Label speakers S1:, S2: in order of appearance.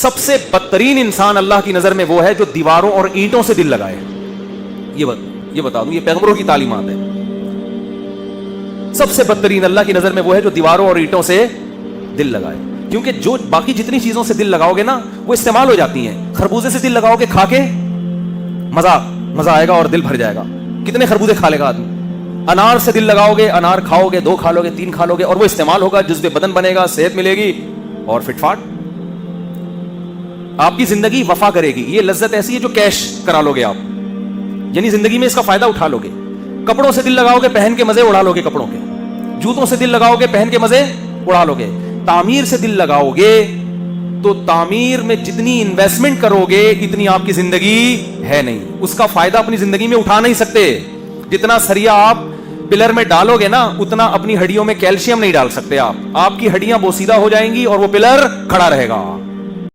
S1: सबसे बदतरीन इंसान अल्लाह की नजर में वो है जो दीवारों और ईंटों से दिल लगाए। ये बता दूं, ये पैगंबरों की तालीमात है। सबसे बदतरीन अल्लाह की नजर में वो है जो दीवारों और ईंटों से दिल लगाए, क्योंकि जो बाकी जितनी चीजों से दिल लगाओगे ना वो इस्तेमाल हो जाती हैं। खरबूजे से दिल लगाओगे, खा के मजा आएगा और दिल भर जाएगा, कितने खरबूजे खा लेगा आदमी। अनार से दिल लगाओगे, अनार खाओगे, 2 खा लोगे, 3 खा लोगे और वो इस्तेमाल होगा, जुज़्वे बदन बनेगा, सेहत मिलेगी और फिटफाट। आपकी जिंदगी वफा करेगी। ये लज्जत ऐसी है जो कैश करा लोगे आप, यानी जिंदगी में इसका फायदा उठा लोगे। कपड़ों से दिल लगाओगे, पहन के मजे उड़ा लोगे कपड़ों के। जूतों से दिल लगाओगे, पहन के मजे उड़ा लोगे। तामीर से दिल लगाओगे तो तामीर में जितनी इन्वेस्टमेंट करोगे इतनी आपकी जिंदगी है नहीं, उसका फायदा अपनी जिंदगी में उठा नहीं सकते। जितना सरिया आप पिलर में डालोगे ना उतना अपनी हड्डियों में कैल्शियम नहीं डाल सकते आप। आपकी हड्डियां बोसीदा हो जाएंगी और वो पिलर खड़ा रहेगा।